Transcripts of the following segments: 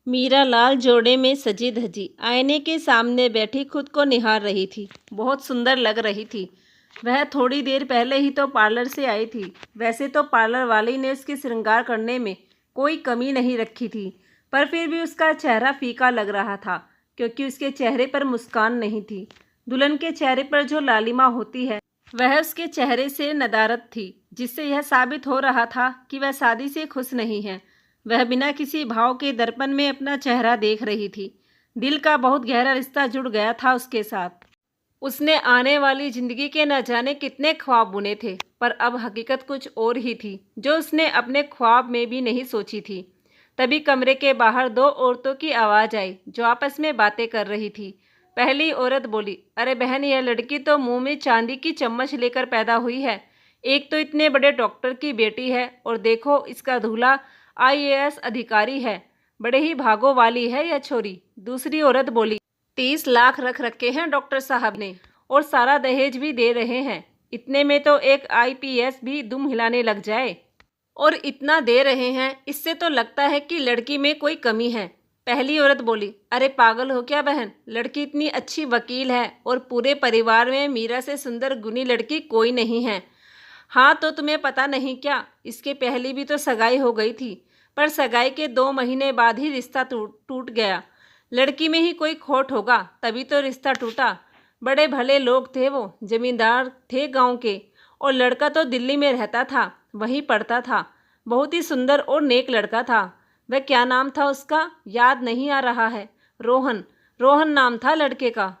मीरा लाल जोड़े में सजी धजी आईने के सामने बैठी खुद को निहार रही थी। बहुत सुंदर लग रही थी। वह थोड़ी देर पहले ही तो पार्लर से आई थी। वैसे तो पार्लर वाली ने उसके श्रृंगार करने में कोई कमी नहीं रखी थी, पर फिर भी उसका चेहरा फीका लग रहा था, क्योंकि उसके चेहरे पर मुस्कान नहीं थी। दुल्हन के चेहरे पर जो लालिमा होती है वह उसके चेहरे से नदारद थी, जिससे यह साबित हो रहा था कि वह शादी से खुश नहीं है। वह बिना किसी भाव के दर्पण में अपना चेहरा देख रही थी। दिल का बहुत गहरा रिश्ता जुड़ गया था उसके साथ। उसने आने वाली जिंदगी के न जाने कितने ख्वाब बुने थे, पर अब हकीकत कुछ और ही थी, जो उसने अपने ख्वाब में भी नहीं सोची थी। तभी कमरे के बाहर दो औरतों की आवाज़ आई, जो आपस में बातें कर रही थी। पहली औरत बोली, अरे बहन, यह लड़की तो मुंह में चांदी की चम्मच लेकर पैदा हुई है। एक तो इतने बड़े डॉक्टर की बेटी है, और देखो इसका दूल्हा आईएएस अधिकारी है। बड़े ही भागों वाली है यह छोरी। दूसरी औरत बोली, 30 लाख रख रखे हैं डॉक्टर साहब ने, और सारा दहेज भी दे रहे हैं। इतने में तो एक आईपीएस भी दुम हिलाने लग जाए। और इतना दे रहे हैं, इससे तो लगता है कि लड़की में कोई कमी है। पहली औरत बोली, अरे पागल हो क्या बहन, लड़की इतनी अच्छी वकील है, और पूरे परिवार में मीरा से सुंदर गुनी लड़की कोई नहीं है। हाँ, तो तुम्हें पता नहीं क्या, इसके पहले भी तो सगाई हो गई थी, पर सगाई के 2 महीने बाद ही रिश्ता टूट गया। लड़की में ही कोई खोट होगा, तभी तो रिश्ता टूटा। बड़े भले लोग थे वो, जमींदार थे गांव के, और लड़का तो दिल्ली में रहता था, वहीं पढ़ता था। बहुत ही सुंदर और नेक लड़का था। वह क्या नाम था उसका, याद नहीं आ रहा है। रोहन, रोहन नाम था लड़के का।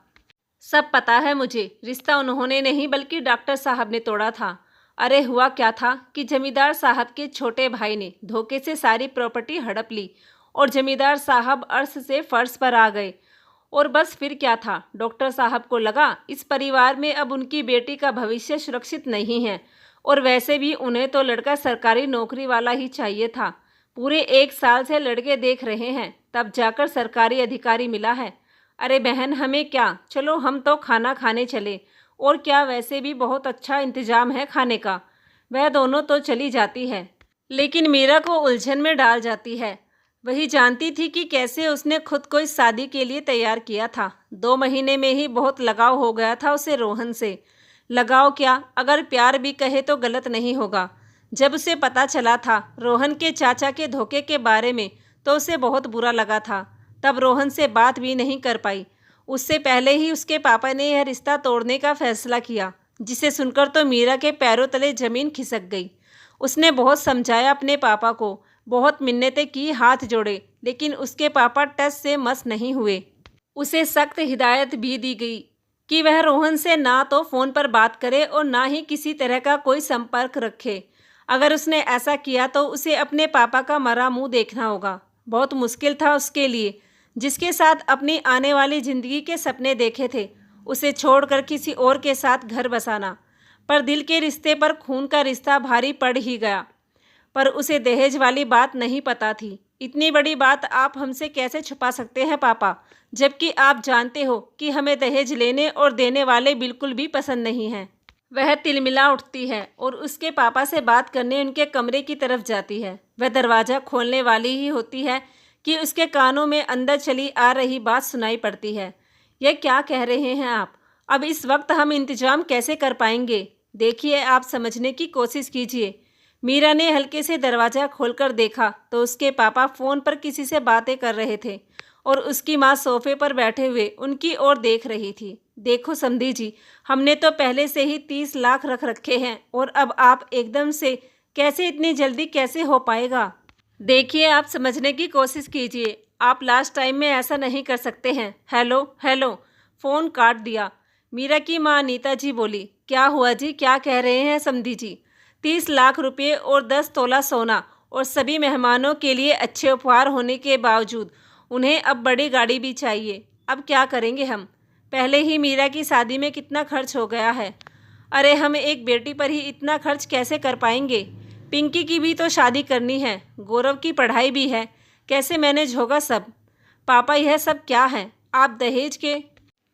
सब पता है मुझे। रिश्ता उन्होंने नहीं बल्कि डॉक्टर साहब ने तोड़ा था। अरे हुआ क्या था कि जमींदार साहब के छोटे भाई ने धोखे से सारी प्रॉपर्टी हड़प ली, और जमींदार साहब अर्श से फर्श पर आ गए। और बस फिर क्या था, डॉक्टर साहब को लगा इस परिवार में अब उनकी बेटी का भविष्य सुरक्षित नहीं है, और वैसे भी उन्हें तो लड़का सरकारी नौकरी वाला ही चाहिए था। पूरे 1 साल से लड़के देख रहे हैं, तब जाकर सरकारी अधिकारी मिला है। अरे बहन, हमें क्या, चलो हम तो खाना खाने चले। और क्या, वैसे भी बहुत अच्छा इंतजाम है खाने का। वह दोनों तो चली जाती है, लेकिन मीरा को उलझन में डाल जाती है। वही जानती थी कि कैसे उसने खुद को इस शादी के लिए तैयार किया था। 2 महीने में ही बहुत लगाव हो गया था उसे रोहन से। लगाव क्या, अगर प्यार भी कहे तो गलत नहीं होगा। जब उसे पता चला था रोहन के चाचा के धोखे के बारे में, तो उसे बहुत बुरा लगा था। तब रोहन से बात भी नहीं कर पाई। उससे पहले ही उसके पापा ने यह रिश्ता तोड़ने का फैसला किया, जिसे सुनकर तो मीरा के पैरों तले जमीन खिसक गई। उसने बहुत समझाया अपने पापा को, बहुत मिन्नतें की, हाथ जोड़े, लेकिन उसके पापा टस से मस नहीं हुए। उसे सख्त हिदायत भी दी गई कि वह रोहन से ना तो फ़ोन पर बात करे और ना ही किसी तरह का कोई संपर्क रखे। अगर उसने ऐसा किया तो उसे अपने पापा का मरा मुंह देखना होगा। बहुत मुश्किल था उसके लिए, जिसके साथ अपनी आने वाली ज़िंदगी के सपने देखे थे, उसे छोड़कर किसी और के साथ घर बसाना। पर दिल के रिश्ते पर खून का रिश्ता भारी पड़ ही गया। पर उसे दहेज वाली बात नहीं पता थी। इतनी बड़ी बात आप हमसे कैसे छुपा सकते हैं पापा, जबकि आप जानते हो कि हमें दहेज लेने और देने वाले बिल्कुल भी पसंद नहीं हैं। वह तिलमिला उठती है और उसके पापा से बात करने उनके कमरे की तरफ जाती है। वह दरवाज़ा खोलने वाली ही होती है कि उसके कानों में अंदर चली आ रही बात सुनाई पड़ती है। यह क्या कह रहे हैं आप? अब इस वक्त हम इंतजाम कैसे कर पाएंगे? देखिए, आप समझने की कोशिश कीजिए। मीरा ने हल्के से दरवाज़ा खोलकर देखा तो उसके पापा फ़ोन पर किसी से बातें कर रहे थे, और उसकी माँ सोफे पर बैठे हुए उनकी ओर देख रही थी। देखो समधी जी, हमने तो पहले से ही 30 लाख रख रखे हैं, और अब आप एकदम से कैसे, इतनी जल्दी कैसे हो पाएगा? देखिए, आप समझने की कोशिश कीजिए। आप लास्ट टाइम में ऐसा नहीं कर सकते हैं। हेलो हेलो, फ़ोन काट दिया। मीरा की माँ अनीता जी बोली, क्या हुआ जी, क्या कह रहे हैं समधी जी? 30 लाख रुपये और 10 तोला सोना, और सभी मेहमानों के लिए अच्छे उपहार होने के बावजूद उन्हें अब बड़ी गाड़ी भी चाहिए। अब क्या करेंगे हम? पहले ही मीरा की शादी में कितना खर्च हो गया है। अरे हम एक बेटी पर ही इतना खर्च कैसे कर पाएंगे? पिंकी की भी तो शादी करनी है, गौरव की पढ़ाई भी है, कैसे मैनेज होगा सब? पापा, यह सब क्या है? आप दहेज के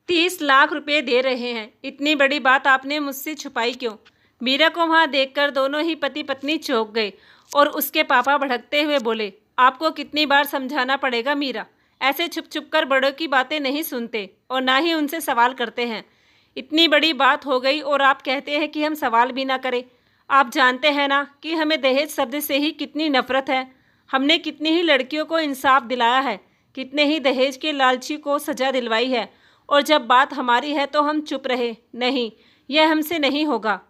30 लाख रुपए दे रहे हैं, इतनी बड़ी बात आपने मुझसे छुपाई क्यों? मीरा को वहाँ देखकर दोनों ही पति पत्नी चौंक गए, और उसके पापा भड़कते हुए बोले, आपको कितनी बार समझाना पड़ेगा मीरा, ऐसे छुप छुप कर बड़ों की बातें नहीं सुनते और ना ही उनसे सवाल करते हैं। इतनी बड़ी बात हो गई और आप कहते हैं कि हम सवाल भी ना करें। आप जानते हैं ना कि हमें दहेज शब्द से ही कितनी नफरत है। हमने कितनी ही लड़कियों को इंसाफ दिलाया है, कितने ही दहेज के लालची को सजा दिलवाई है, और जब बात हमारी है तो हम चुप रहे। नहीं, यह हमसे नहीं होगा।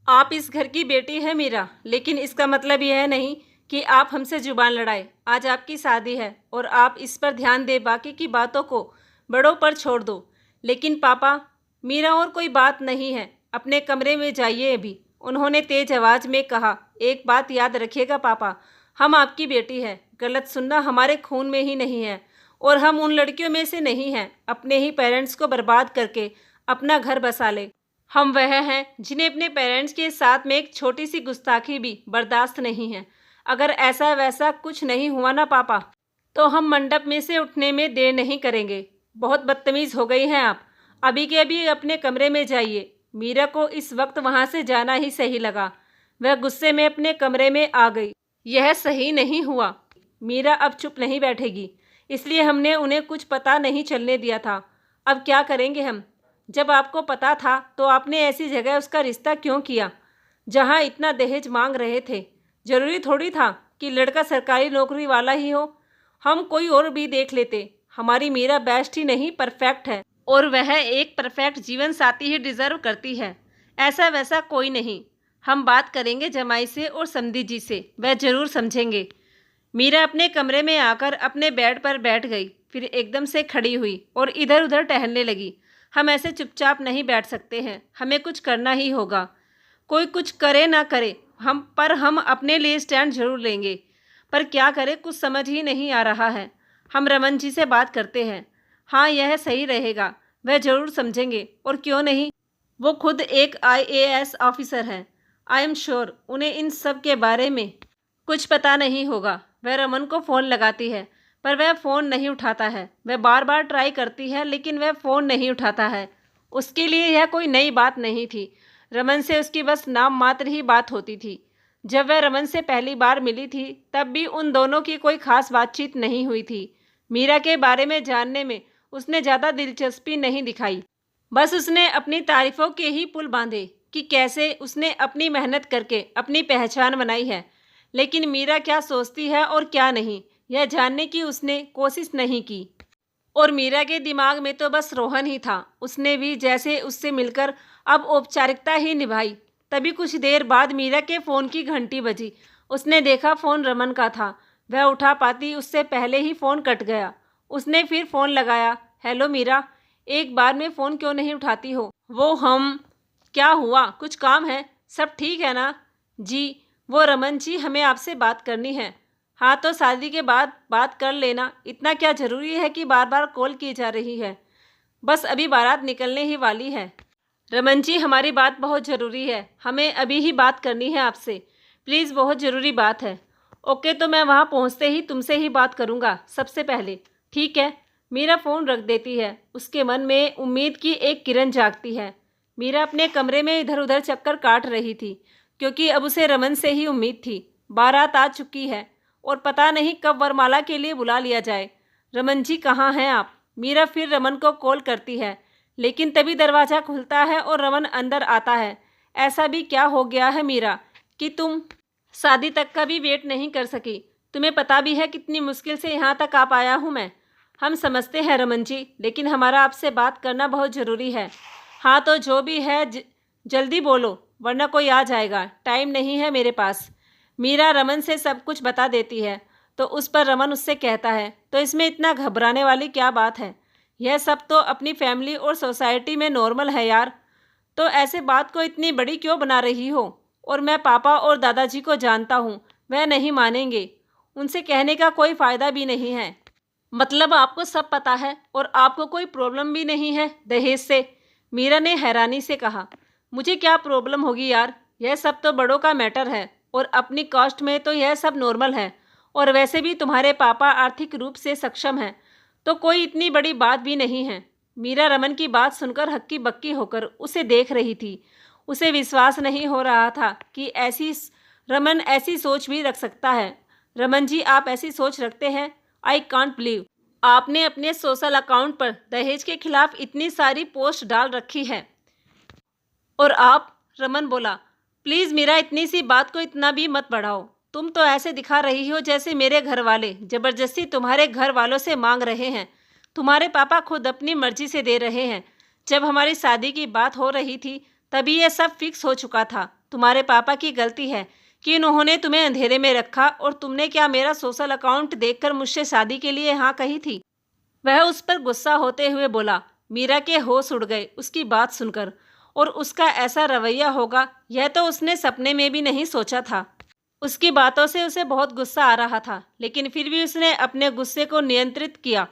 आप इस घर की बेटी है मीरा, लेकिन इसका मतलब यह नहीं कि आप हमसे जुबान लड़ाए। आज आपकी शादी है और आप इस पर ध्यान दें, बाकी की बातों को बड़ों पर छोड़ दो। लेकिन पापा, मीरा और कोई बात नहीं है, अपने कमरे में जाइए अभी, उन्होंने तेज आवाज़ में कहा। एक बात याद रखिएगा पापा, हम आपकी बेटी है, गलत सुनना हमारे खून में ही नहीं है और हम उन लड़कियों में से नहीं हैं अपने ही पेरेंट्स को बर्बाद करके अपना घर बसा ले। हम वह हैं जिन्हें अपने पेरेंट्स के साथ में एक छोटी सी गुस्ताखी भी बर्दाश्त नहीं है। अगर ऐसा वैसा कुछ नहीं हुआ ना पापा, तो हम मंडप में से उठने में देर नहीं करेंगे। बहुत बदतमीज़ हो गई हैं आप। अभी के अभी अपने कमरे में जाइए। मीरा को इस वक्त वहाँ से जाना ही सही लगा। वह गुस्से में अपने कमरे में आ गई। यह सही नहीं हुआ। मीरा अब चुप नहीं बैठेगी, इसलिए हमने उन्हें कुछ पता नहीं चलने दिया था। अब क्या करेंगे हम? जब आपको पता था तो आपने ऐसी जगह उसका रिश्ता क्यों किया जहाँ इतना दहेज मांग रहे थे? ज़रूरी थोड़ी था कि लड़का सरकारी नौकरी वाला ही हो। हम कोई और भी देख लेते। हमारी मीरा बेस्ट ही नहीं, परफेक्ट है, और वह एक परफेक्ट जीवन साथी ही डिज़र्व करती है। ऐसा वैसा कोई नहीं। हम बात करेंगे जमाई से और समधी जी से, वह ज़रूर समझेंगे। मीरा अपने कमरे में आकर अपने बेड पर बैठ गई, फिर एकदम से खड़ी हुई और इधर उधर टहलने लगी। हम ऐसे चुपचाप नहीं बैठ सकते हैं, हमें कुछ करना ही होगा। कोई कुछ करे ना करे, हम अपने लिए स्टैंड जरूर लेंगे। पर क्या करें, कुछ समझ ही नहीं आ रहा है। हम रमन जी से बात करते हैं। हाँ, यह सही रहेगा, वह ज़रूर समझेंगे। और क्यों नहीं, वो खुद एक IAS ऑफिसर हैं। आई एम श्योर उन्हें इन सब के बारे में कुछ पता नहीं होगा। वह रमन को फ़ोन लगाती है, पर वह फ़ोन नहीं उठाता है। वह बार बार ट्राई करती है, लेकिन वह फ़ोन नहीं उठाता है। उसके लिए यह कोई नई बात नहीं थी। रमन से उसकी बस नाम मात्र ही बात होती थी। जब वह रमन से पहली बार मिली थी, तब भी उन दोनों की कोई खास बातचीत नहीं हुई थी। मीरा के बारे में जानने में उसने ज़्यादा दिलचस्पी नहीं दिखाई। बस उसने अपनी तारीफ़ों के ही पुल बांधे कि कैसे उसने अपनी मेहनत करके अपनी पहचान बनाई है। लेकिन मीरा क्या सोचती है और क्या नहीं, यह जानने की उसने कोशिश नहीं की। और मीरा के दिमाग में तो बस रोहन ही था। उसने भी जैसे उससे मिलकर अब औपचारिकता ही निभाई। तभी कुछ देर बाद मीरा के फ़ोन की घंटी बजी। उसने देखा फ़ोन रमन का था। वह उठा पाती उससे पहले ही फ़ोन कट गया। उसने फिर फ़ोन लगाया। हेलो मीरा, एक बार में फ़ोन क्यों नहीं उठाती हो? वो हम क्या हुआ, कुछ काम है? सब ठीक है ना? जी, वो रमन जी, हमें आपसे बात करनी है। हाँ, तो शादी के बाद बात कर लेना। इतना क्या ज़रूरी है कि बार बार कॉल की जा रही है? बस अभी बारात निकलने ही वाली है। रमन जी, हमारी बात बहुत ज़रूरी है, हमें अभी ही बात करनी है आपसे। प्लीज़, बहुत ज़रूरी बात है। ओके, तो मैं वहाँ पहुँचते ही तुमसे ही बात करूँगा सबसे पहले। ठीक है। मीरा फ़ोन रख देती है। उसके मन में उम्मीद की एक किरण जागती है। मीरा अपने कमरे में इधर उधर चक्कर काट रही थी, क्योंकि अब उसे रमन से ही उम्मीद थी। बारात आ चुकी है और पता नहीं कब वरमाला के लिए बुला लिया जाए। रमन जी, कहाँ हैं आप? मीरा फिर रमन को कॉल करती है, लेकिन तभी दरवाज़ा खुलता है और रमन अंदर आता है। ऐसा भी क्या हो गया है मीरा कि तुम शादी तक का भी वेट नहीं कर सकी? तुम्हें पता भी है कितनी मुश्किल से यहाँ तक आ पाया हूँ मैं। हम समझते हैं रमन जी, लेकिन हमारा आपसे बात करना बहुत ज़रूरी है। हाँ, तो जो भी है जल्दी बोलो, वरना कोई आ जाएगा। टाइम नहीं है मेरे पास। मीरा रमन से सब कुछ बता देती है, तो उस पर रमन उससे कहता है, तो इसमें इतना घबराने वाली क्या बात है? यह सब तो अपनी फैमिली और सोसाइटी में नॉर्मल है यार। तो ऐसे बात को इतनी बड़ी क्यों बना रही हो? और मैं पापा और दादाजी को जानता हूँ, वह नहीं मानेंगे। उनसे कहने का कोई फ़ायदा भी नहीं है। मतलब आपको सब पता है और आपको कोई प्रॉब्लम भी नहीं है दहेज से? मीरा ने हैरानी से कहा। मुझे क्या प्रॉब्लम होगी यार, यह सब तो बड़ों का मैटर है और अपनी कास्ट में तो यह सब नॉर्मल है। और वैसे भी तुम्हारे पापा आर्थिक रूप से सक्षम हैं, तो कोई इतनी बड़ी बात भी नहीं है। मीरा रमन की बात सुनकर हक्की बक्की होकर उसे देख रही थी। उसे विश्वास नहीं हो रहा था कि रमन ऐसी सोच भी रख सकता है। रमन जी, आप ऐसी सोच रखते हैं? आई कांट बिलीव आपने अपने सोशल अकाउंट पर दहेज के खिलाफ इतनी सारी पोस्ट डाल रखी है। और आप? रमन बोला, प्लीज़ मीरा, इतनी सी बात को इतना भी मत बढ़ाओ। तुम तो ऐसे दिखा रही हो जैसे मेरे घर वाले ज़बरदस्ती तुम्हारे घर वालों से मांग रहे हैं। तुम्हारे पापा खुद अपनी मर्जी से दे रहे हैं। जब हमारी शादी की बात हो रही थी तभी ये सब फिक्स हो चुका था। तुम्हारे पापा की गलती है कि उन्होंने तुम्हें अंधेरे में रखा, और तुमने क्या मेरा सोशल अकाउंट देखकर मुझसे शादी के लिए हाँ कही थी? वह उस पर गुस्सा होते हुए बोला। मीरा के होश उड़ गए उसकी बात सुनकर, और उसका ऐसा रवैया होगा यह तो उसने सपने में भी नहीं सोचा था। उसकी बातों से उसे बहुत गुस्सा आ रहा था, लेकिन फिर भी उसने अपने गुस्से को नियंत्रित किया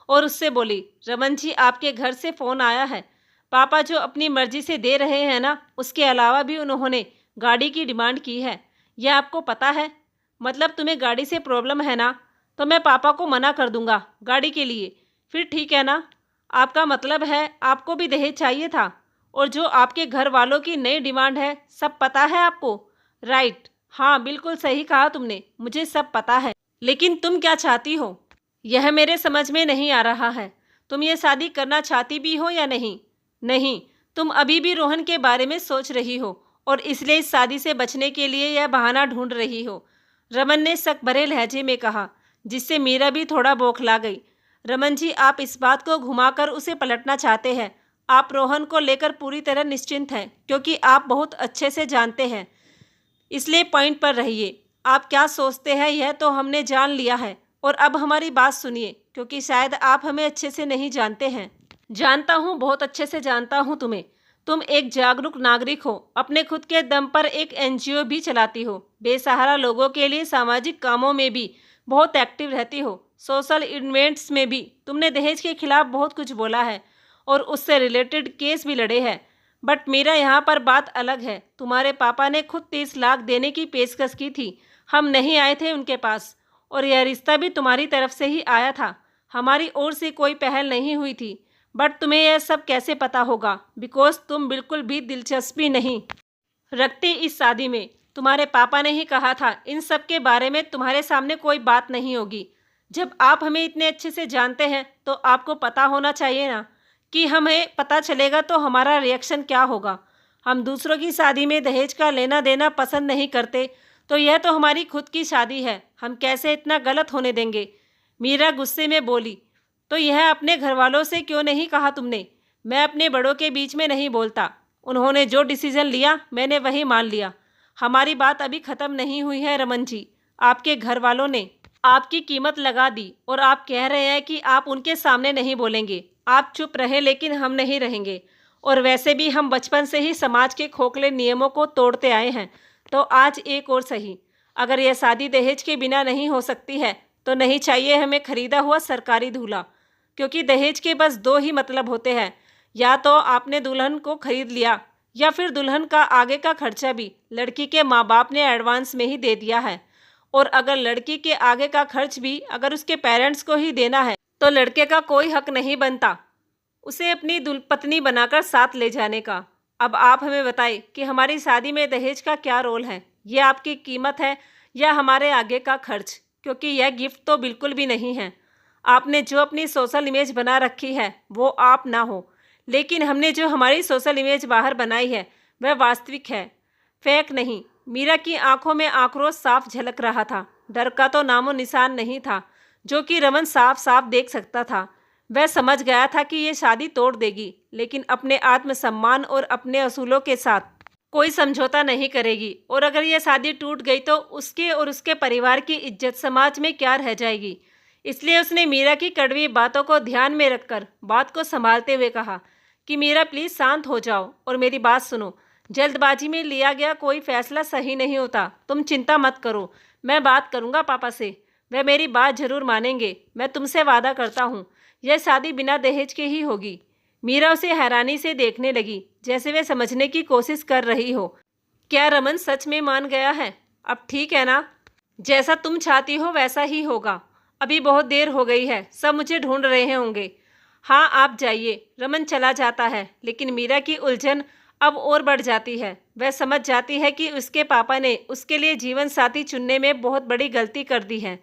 और उससे बोली, रमन जी, आपके घर से फ़ोन आया है। पापा जो अपनी मर्जी से दे रहे हैं ना, उसके अलावा भी उन्होंने गाड़ी की डिमांड की है। यह आपको पता है? मतलब तुम्हें गाड़ी से प्रॉब्लम है ना, तो मैं पापा को मना कर दूंगा गाड़ी के लिए। फिर ठीक है ना? आपका मतलब है आपको भी दहेज चाहिए था, और जो आपके घर वालों की नई डिमांड है सब पता है आपको? राइट, हाँ बिल्कुल सही कहा तुमने, मुझे सब पता है। लेकिन तुम क्या चाहती हो यह मेरे समझ में नहीं आ रहा है। तुम ये शादी करना चाहती भी हो या नहीं? नहीं, तुम अभी भी रोहन के बारे में सोच रही हो और इसलिए इस शादी से बचने के लिए यह बहाना ढूंढ रही हो, रमन ने शक भरे लहजे में कहा, जिससे मीरा भी थोड़ा बौखला गई। रमन जी, आप इस बात को घुमाकर उसे पलटना चाहते हैं। आप रोहन को लेकर पूरी तरह निश्चिंत हैं क्योंकि आप बहुत अच्छे से जानते हैं, इसलिए पॉइंट पर रहिए। आप क्या सोचते हैं यह तो हमने जान लिया है, और अब हमारी बात सुनिए क्योंकि शायद आप हमें अच्छे से नहीं जानते हैं। जानता हूँ, बहुत अच्छे से जानता हूँ तुम्हें। तुम एक जागरूक नागरिक हो, अपने खुद के दम पर एक एनजीओ भी चलाती हो, बेसहारा लोगों के लिए सामाजिक कामों में भी बहुत एक्टिव रहती हो, सोशल इवेंट्स में भी तुमने दहेज के खिलाफ बहुत कुछ बोला है और उससे रिलेटेड केस भी लड़े हैं। बट मेरा यहाँ पर बात अलग है। तुम्हारे पापा ने खुद 30 लाख देने की पेशकश की थी, हम नहीं आए थे उनके पास, और यह रिश्ता भी तुम्हारी तरफ से ही आया था, हमारी ओर से कोई पहल नहीं हुई थी। बट तुम्हें यह सब कैसे पता होगा? बिकॉज तुम बिल्कुल भी दिलचस्पी नहीं रखते इस शादी में। तुम्हारे पापा ने ही कहा था इन सब के बारे में तुम्हारे सामने कोई बात नहीं होगी। जब आप हमें इतने अच्छे से जानते हैं तो आपको पता होना चाहिए ना कि हमें पता चलेगा तो हमारा रिएक्शन क्या होगा। हम दूसरों की शादी में दहेज का लेना देना पसंद नहीं करते, तो यह तो हमारी खुद की शादी है, हम कैसे इतना गलत होने देंगे? मीरा गुस्से में बोली, तो यह अपने घर वालों से क्यों नहीं कहा तुमने? मैं अपने बड़ों के बीच में नहीं बोलता, उन्होंने जो डिसीजन लिया मैंने वही मान लिया। हमारी बात अभी ख़त्म नहीं हुई है रमन जी। आपके घर वालों ने आपकी कीमत लगा दी और आप कह रहे हैं कि आप उनके सामने नहीं बोलेंगे। आप चुप रहे, लेकिन हम नहीं रहेंगे। और वैसे भी हम बचपन से ही समाज के खोखले नियमों को तोड़ते आए हैं, तो आज एक और सही। अगर यह शादी दहेज के बिना नहीं हो सकती है तो नहीं चाहिए हमें खरीदा हुआ सरकारी दूल्हा, क्योंकि दहेज के बस दो ही मतलब होते हैं, या तो आपने दुल्हन को खरीद लिया या फिर दुल्हन का आगे का खर्चा भी लड़की के माँ बाप ने एडवांस में ही दे दिया है। और अगर लड़की के आगे का खर्च भी अगर उसके पेरेंट्स को ही देना है तो लड़के का कोई हक नहीं बनता उसे अपनी पत्नी बनाकर साथ ले जाने का। अब आप हमें बताइए कि हमारी शादी में दहेज का क्या रोल है? ये आपकी कीमत है या हमारे आगे का खर्च? क्योंकि यह गिफ्ट तो बिल्कुल भी नहीं है। आपने जो अपनी सोशल इमेज बना रखी है वो आप ना हो, लेकिन हमने जो हमारी सोशल इमेज बाहर बनाई है वह वास्तविक है, फेक नहीं। मीरा की आंखों में आक्रोश साफ झलक रहा था, डर का तो नामो निशान नहीं था, जो कि रमन साफ साफ देख सकता था। वह समझ गया था कि ये शादी तोड़ देगी, लेकिन अपने आत्मसम्मान और अपने असूलों के साथ कोई समझौता नहीं करेगी। और अगर यह शादी टूट गई तो उसके और उसके परिवार की इज्जत समाज में क्या रह जाएगी। इसलिए उसने मीरा की कड़वी बातों को ध्यान में रखकर बात को संभालते हुए कहा कि मीरा प्लीज़ शांत हो जाओ और मेरी बात सुनो। जल्दबाजी में लिया गया कोई फैसला सही नहीं होता। तुम चिंता मत करो, मैं बात करूँगा पापा से, वह मेरी बात जरूर मानेंगे। मैं तुमसे वादा करता हूँ यह शादी बिना दहेज के ही होगी। मीरा उसे हैरानी से देखने लगी, जैसे वे समझने की कोशिश कर रही हो। क्या रमन सच में मान गया है? अब ठीक है ना? जैसा तुम चाहती हो वैसा ही होगा। अभी बहुत देर हो गई है, सब मुझे ढूंढ रहे होंगे। हाँ आप जाइए। रमन चला जाता है, लेकिन मीरा की उलझन अब और बढ़ जाती है। वह समझ जाती है कि उसके पापा ने उसके लिए जीवन साथी चुनने में बहुत बड़ी गलती कर दी है।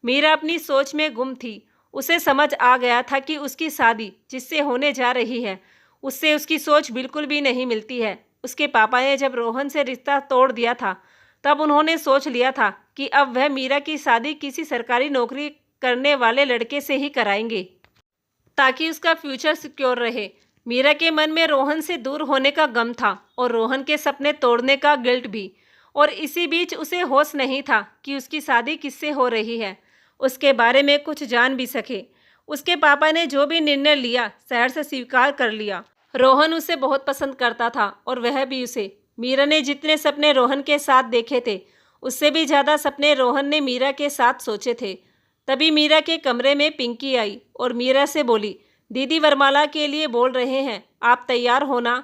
मीरा अपनी सोच में गुम थी। उसे समझ आ गया था कि उसकी शादी जिससे होने जा रही है उससे उसकी सोच बिल्कुल भी नहीं मिलती है। उसके पापा ने जब रोहन से रिश्ता तोड़ दिया था तब उन्होंने सोच लिया था कि अब वह मीरा की शादी किसी सरकारी नौकरी करने वाले लड़के से ही कराएंगे ताकि उसका फ्यूचर सिक्योर रहे। मीरा के मन में रोहन से दूर होने का गम था और रोहन के सपने तोड़ने का गिल्ट भी। और इसी बीच उसे होश नहीं था कि उसकी शादी किससे हो रही है, उसके बारे में कुछ जान भी सके। उसके पापा ने जो भी निर्णय लिया शहर से स्वीकार कर लिया। रोहन उसे बहुत पसंद करता था और वह भी उसे। मीरा ने जितने सपने रोहन के साथ देखे थे उससे भी ज़्यादा सपने रोहन ने मीरा के साथ सोचे थे। तभी मीरा के कमरे में पिंकी आई और मीरा से बोली, दीदी वरमाला के लिए बोल रहे हैं, आप तैयार होना।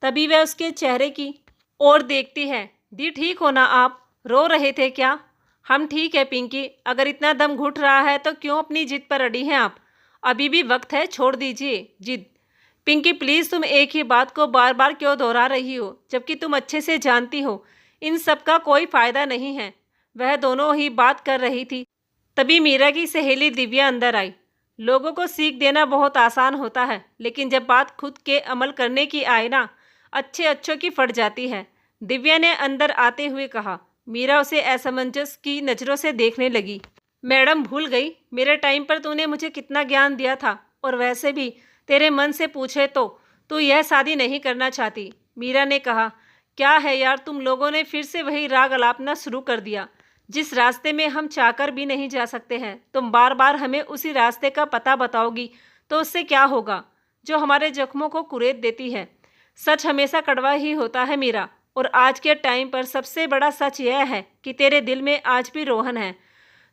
तभी वह उसके चेहरे की ओर देखती है। दी ठीक हो ना, आप रो रहे थे क्या? हम ठीक है पिंकी, अगर इतना दम घुट रहा है तो क्यों अपनी जिद पर अड़ी हैं आप? अभी भी वक्त है, छोड़ दीजिए जिद। पिंकी प्लीज़, तुम एक ही बात को बार बार क्यों दोहरा रही हो जबकि तुम अच्छे से जानती हो इन सब का कोई फ़ायदा नहीं है। वह दोनों ही बात कर रही थी तभी मीरा की सहेली दिव्या अंदर आई। लोगों को सीख देना बहुत आसान होता है लेकिन जब बात खुद के अमल करने की आए ना, अच्छे अच्छों की फट जाती है। दिव्या ने अंदर आते हुए कहा। मीरा उसे असमंजस की नज़रों से देखने लगी। मैडम भूल गई मेरे टाइम पर तूने मुझे कितना ज्ञान दिया था, और वैसे भी तेरे मन से पूछे तो तू यह शादी नहीं करना चाहती। मीरा ने कहा। क्या है यार, तुम लोगों ने फिर से वही राग अलापना शुरू कर दिया। जिस रास्ते में हम चाहकर भी नहीं जा सकते हैं तुम बार बार हमें उसी रास्ते का पता बताओगी तो उससे क्या होगा, जो हमारे जख्मों को कुरेद देती है। सच हमेशा कड़वा ही होता है मीरा, और आज के टाइम पर सबसे बड़ा सच यह है कि तेरे दिल में आज भी रोहन है।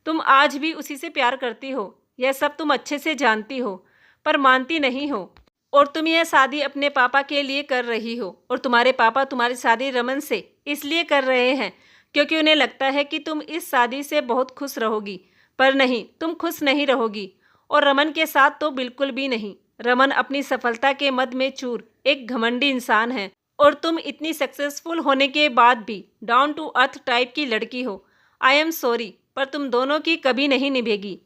तुम आज भी उसी से प्यार करती हो, यह सब तुम अच्छे से जानती हो पर मानती नहीं हो। और तुम यह शादी अपने पापा के लिए कर रही हो, और तुम्हारे पापा तुम्हारी शादी रमन से इसलिए कर रहे हैं क्योंकि उन्हें लगता है कि तुम इस शादी से बहुत खुश रहोगी। पर नहीं, तुम खुश नहीं रहोगी, और रमन के साथ तो बिल्कुल भी नहीं। रमन अपनी सफलता के मद में चूर एक घमंडी इंसान है, और तुम इतनी सक्सेसफुल होने के बाद भी डाउन टू अर्थ टाइप की लड़की हो। आई एम सॉरी, पर तुम दोनों की कभी नहीं निभेगी।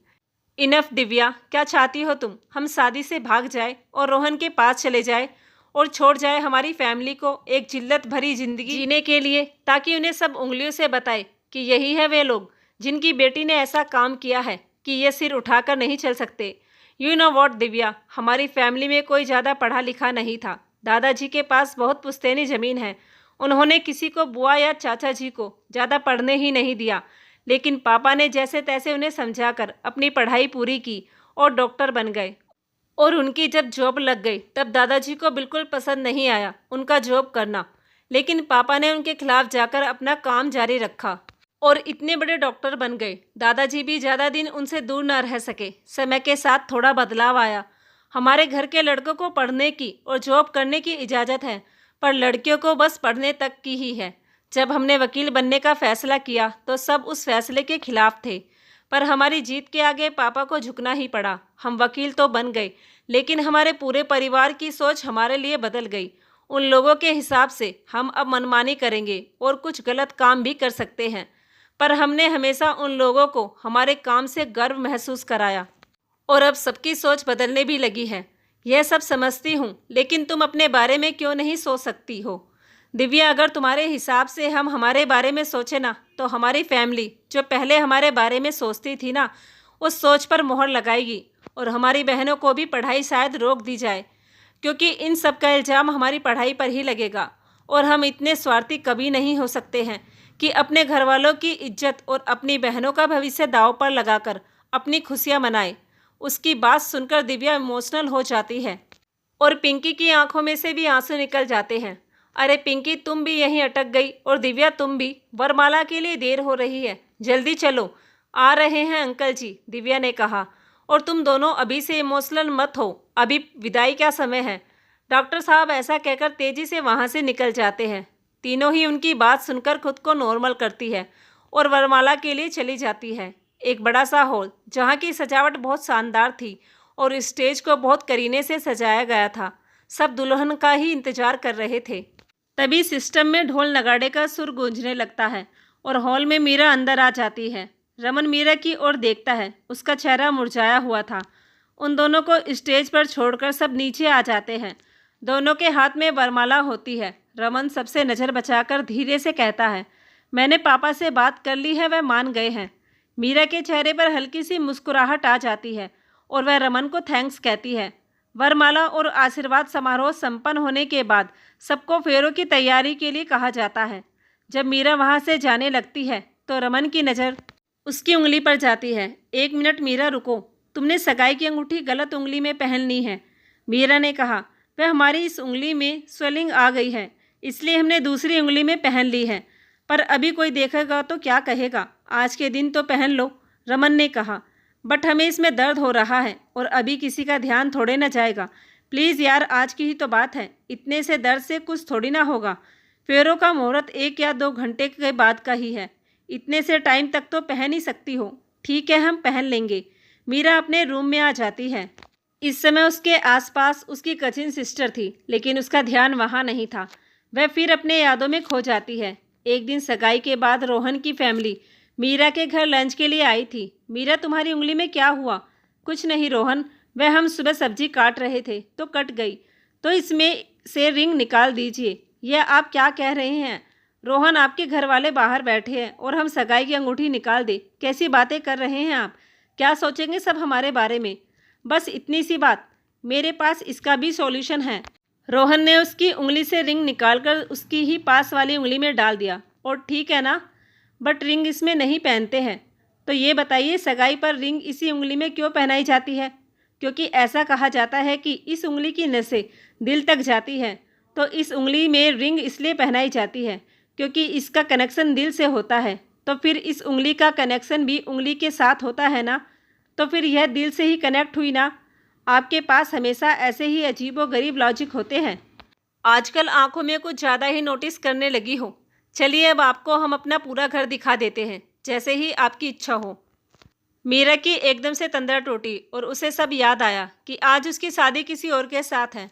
इनफ दिव्या, क्या चाहती हो तुम? हम शादी से भाग जाए और रोहन के पास चले जाए और छोड़ जाए हमारी फैमिली को एक जिल्लत भरी जिंदगी जीने के लिए, ताकि उन्हें सब उंगलियों से बताए कि यही है वे लोग जिनकी बेटी ने ऐसा काम किया है कि ये सिर उठाकर नहीं चल सकते। यू नो वॉट दिव्या, हमारी फैमिली में कोई ज़्यादा पढ़ा लिखा नहीं था। दादाजी के पास बहुत पुश्तैनी ज़मीन है। उन्होंने किसी को बुआ या चाचा जी को ज़्यादा पढ़ने ही नहीं दिया, लेकिन पापा ने जैसे तैसे उन्हें समझाकर अपनी पढ़ाई पूरी की और डॉक्टर बन गए। और उनकी जब जॉब लग गई तब दादाजी को बिल्कुल पसंद नहीं आया उनका जॉब करना, लेकिन पापा ने उनके खिलाफ जाकर अपना काम जारी रखा और इतने बड़े डॉक्टर बन गए। दादाजी भी ज़्यादा दिन उनसे दूर न रह सके। समय के साथ थोड़ा बदलाव आया। हमारे घर के लड़कों को पढ़ने की और जॉब करने की इजाज़त है, पर लड़कियों को बस पढ़ने तक की ही है। जब हमने वकील बनने का फैसला किया तो सब उस फैसले के खिलाफ थे, पर हमारी जीत के आगे पापा को झुकना ही पड़ा। हम वकील तो बन गए, लेकिन हमारे पूरे परिवार की सोच हमारे लिए बदल गई। उन लोगों के हिसाब से हम अब मनमानी करेंगे और कुछ गलत काम भी कर सकते हैं, पर हमने हमेशा उन लोगों को हमारे काम से गर्व महसूस कराया, और अब सबकी सोच बदलने भी लगी है। यह सब समझती हूँ, लेकिन तुम अपने बारे में क्यों नहीं सोच सकती हो? दिव्या, अगर तुम्हारे हिसाब से हम हमारे बारे में सोचे ना, तो हमारी फैमिली जो पहले हमारे बारे में सोचती थी ना, उस सोच पर मोहर लगाएगी, और हमारी बहनों को भी पढ़ाई शायद रोक दी जाए, क्योंकि इन सब का इल्ज़ाम हमारी पढ़ाई पर ही लगेगा। और हम इतने स्वार्थी कभी नहीं हो सकते हैं कि अपने घर वालों की इज्जत और अपनी बहनों का भविष्य दांव पर लगाकर अपनी खुशियाँ मनाए। उसकी बात सुनकर दिव्या इमोशनल हो जाती है और पिंकी की आंखों में से भी आंसू निकल जाते हैं। अरे पिंकी, तुम भी यहीं अटक गई, और दिव्या तुम भी। वरमाला के लिए देर हो रही है, जल्दी चलो। आ रहे हैं अंकल जी, दिव्या ने कहा। और तुम दोनों अभी से इमोशनल मत हो, अभी विदाई का समय है। डॉक्टर साहब ऐसा कहकर तेजी से वहाँ से निकल जाते हैं। तीनों ही उनकी बात सुनकर खुद को नॉर्मल करती है और वरमाला के लिए चली जाती है। एक बड़ा सा हॉल जहाँ की सजावट बहुत शानदार थी और स्टेज को बहुत करीने से सजाया गया था। सब दुल्हन का ही इंतजार कर रहे थे। तभी सिस्टम में ढोल नगाड़े का सुर गूंजने लगता है और हॉल में मीरा अंदर आ जाती है। रमन मीरा की ओर देखता है, उसका चेहरा मुरझाया हुआ था। उन दोनों को स्टेज पर छोड़कर सब नीचे आ जाते हैं। दोनों के हाथ में वरमाला होती है। रमन सबसे नज़र बचाकर धीरे से कहता है, मैंने पापा से बात कर ली है, वह मान गए हैं। मीरा के चेहरे पर हल्की सी मुस्कुराहट आ जाती है और वह रमन को थैंक्स कहती है। वरमाला और आशीर्वाद समारोह संपन्न होने के बाद सबको फेरों की तैयारी के लिए कहा जाता है। जब मीरा वहाँ से जाने लगती है तो रमन की नज़र उसकी उंगली पर जाती है। 1 मिनट मीरा रुको, तुमने सगाई की अंगूठी गलत उंगली में पहन ली है। मीरा ने कहा, वह हमारी इस उंगली में स्वेलिंग आ गई है, इसलिए हमने दूसरी उंगली में पहन ली है। पर अभी कोई देखेगा तो क्या कहेगा, आज के दिन तो पहन लो, रमन ने कहा। बट हमें इसमें दर्द हो रहा है और अभी किसी का ध्यान थोड़े ना जाएगा। प्लीज़ यार, आज की ही तो बात है, इतने से दर्द से कुछ थोड़ी ना होगा। फेरों का मुहूर्त 1 या 2 घंटे के बाद का ही है, इतने से टाइम तक तो पहन ही सकती हो। ठीक है, हम पहन लेंगे। मीरा अपने रूम में आ जाती है। इस समय उसके आसपास उसकी कजिन सिस्टर थी, लेकिन उसका ध्यान वहाँ नहीं था। वह फिर अपने यादों में खो जाती है। एक दिन सगाई के बाद रोहन की फैमिली मीरा के घर लंच के लिए आई थी। मीरा, तुम्हारी उंगली में क्या हुआ? कुछ नहीं रोहन, वह हम सुबह सब्जी काट रहे थे तो कट गई, तो इसमें से रिंग निकाल दीजिए। यह आप क्या कह रहे हैं रोहन? आपके घर वाले बाहर बैठे हैं और हम सगाई की अंगूठी निकाल दे, कैसी बातें कर रहे हैं आप? क्या सोचेंगे सब हमारे बारे में? बस इतनी सी बात, मेरे पास इसका भी सॉल्यूशन है। रोहन ने उसकी उंगली से रिंग निकालकर उसकी ही पास वाली उंगली में डाल दिया। और ठीक है ना, बट रिंग इसमें नहीं पहनते हैं। तो ये बताइए, सगाई पर रिंग इसी उंगली में क्यों पहनाई जाती है? क्योंकि ऐसा कहा जाता है कि इस उंगली की नसें दिल तक जाती हैं। तो इस उंगली में रिंग इसलिए पहनाई जाती है क्योंकि इसका कनेक्शन दिल से होता है। तो फिर इस उंगली का कनेक्शन भी उंगली के साथ होता है ना, तो फिर यह दिल से ही कनेक्ट हुई ना। आपके पास हमेशा ऐसे ही अजीबोगरीब लॉजिक होते हैं। आजकल आंखों में कुछ ज़्यादा ही नोटिस करने लगी हो। चलिए, अब आपको हम अपना पूरा घर दिखा देते हैं, जैसे ही आपकी इच्छा हो। मीरा की एकदम से तंद्रा टूटी और उसे सब याद आया कि आज उसकी शादी किसी और के साथ है।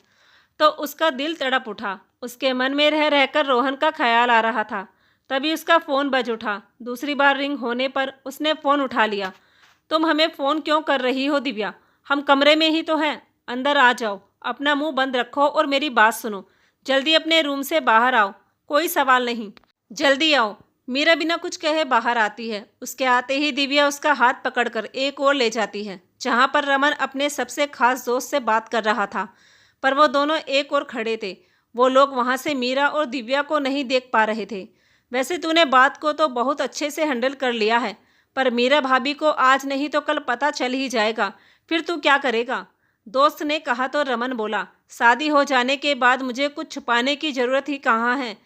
तो उसका दिल तड़प उठा। उसके मन में रह रहकर रोहन का ख्याल आ रहा था। तभी उसका फ़ोन बज उठा। दूसरी बार रिंग होने पर उसने फ़ोन उठा लिया। तुम हमें फ़ोन क्यों कर रही हो दिव्या? हम कमरे में ही तो हैं, अंदर आ जाओ। अपना मुंह बंद रखो और मेरी बात सुनो। जल्दी अपने रूम से बाहर आओ, कोई सवाल नहीं, जल्दी आओ। मीरा बिना कुछ कहे बाहर आती है। उसके आते ही दिव्या उसका हाथ पकड़कर एक ओर ले जाती है, जहाँ पर रमन अपने सबसे खास दोस्त से बात कर रहा था। पर वो दोनों एक ओर खड़े थे। वो लोग वहाँ से मीरा और दिव्या को नहीं देख पा रहे थे। वैसे तूने बात को तो बहुत अच्छे से हैंडल कर लिया है, पर मीरा भाभी को आज नहीं तो कल पता चल ही जाएगा, फिर तू क्या करेगा? दोस्त ने कहा तो रमन बोला, शादी हो जाने के बाद मुझे कुछ छुपाने की ज़रूरत ही कहाँ है।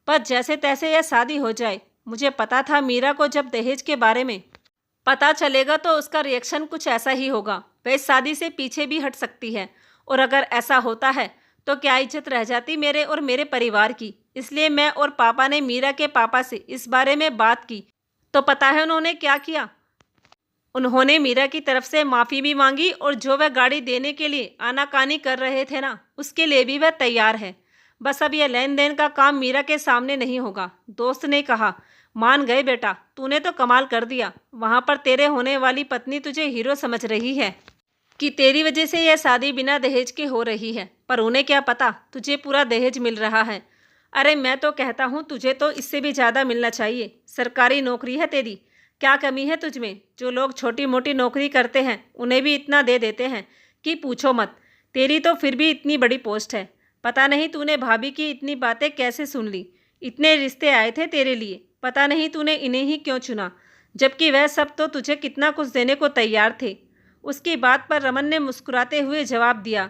पर जैसे तैसे यह शादी हो जाए। मुझे पता था मीरा को जब दहेज के बारे में पता चलेगा तो उसका रिएक्शन कुछ ऐसा ही होगा। वह इस शादी से पीछे भी हट सकती है, और अगर ऐसा होता है तो क्या इज्जत रह जाती मेरे और मेरे परिवार की। इसलिए मैं और पापा ने मीरा के पापा से इस बारे में बात की। तो पता है उन्होंने क्या किया? उन्होंने मीरा की तरफ से माफ़ी भी मांगी और जो वह गाड़ी देने के लिए आनाकानी कर रहे थे ना, उसके लिए भी वह तैयार है। बस अब यह लेन देन का काम मीरा के सामने नहीं होगा। दोस्त ने कहा, मान गए बेटा, तूने तो कमाल कर दिया। वहाँ पर तेरे होने वाली पत्नी तुझे हीरो समझ रही है कि तेरी वजह से यह शादी बिना दहेज के हो रही है, पर उन्हें क्या पता तुझे पूरा दहेज मिल रहा है। अरे मैं तो कहता हूँ तुझे तो इससे भी ज़्यादा मिलना चाहिए। सरकारी नौकरी है तेरी, क्या कमी है तुझमें? जो लोग छोटी मोटी नौकरी करते हैं उन्हें भी इतना दे देते हैं कि पूछो मत। तेरी तो फिर भी इतनी बड़ी पोस्ट है। पता नहीं तूने भाभी की इतनी बातें कैसे सुन ली। इतने रिश्ते आए थे तेरे लिए, पता नहीं तूने इन्हें ही क्यों चुना, जबकि वह सब तो तुझे कितना कुछ देने को तैयार थे। उसकी बात पर रमन ने मुस्कुराते हुए जवाब दिया,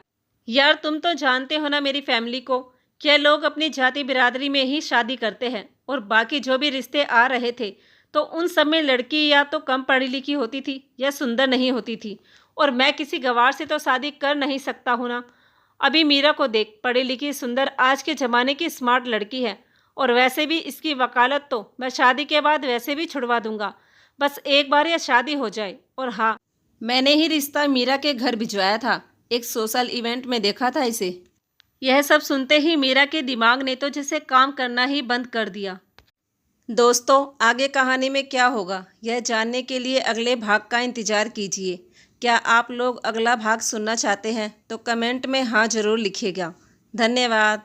यार तुम तो जानते हो ना मेरी फैमिली को, क्या लोग अपनी जाति बिरादरी में ही शादी करते हैं, और बाकी जो भी रिश्ते आ रहे थे तो उन सब में लड़की या तो कम पढ़ी लिखी होती थी या सुंदर नहीं होती थी। और मैं किसी गवार से तो शादी कर नहीं सकता हूँ ना। अभी मीरा को देख, पढ़ी लिखी सुंदर आज के ज़माने की स्मार्ट लड़की है, और वैसे भी इसकी वकालत तो मैं शादी के बाद वैसे भी छुड़वा दूंगा। बस एक बार यह शादी हो जाए। और हाँ, मैंने ही रिश्ता मीरा के घर भिजवाया था, एक सोशल इवेंट में देखा था इसे। यह सब सुनते ही मीरा के दिमाग ने तो जैसे काम करना ही बंद कर दिया। दोस्तों, आगे कहानी में क्या होगा यह जानने के लिए अगले भाग का इंतज़ार कीजिए। क्या आप लोग अगला भाग सुनना चाहते हैं तो कमेंट में हाँ ज़रूर लिखिएगा। धन्यवाद।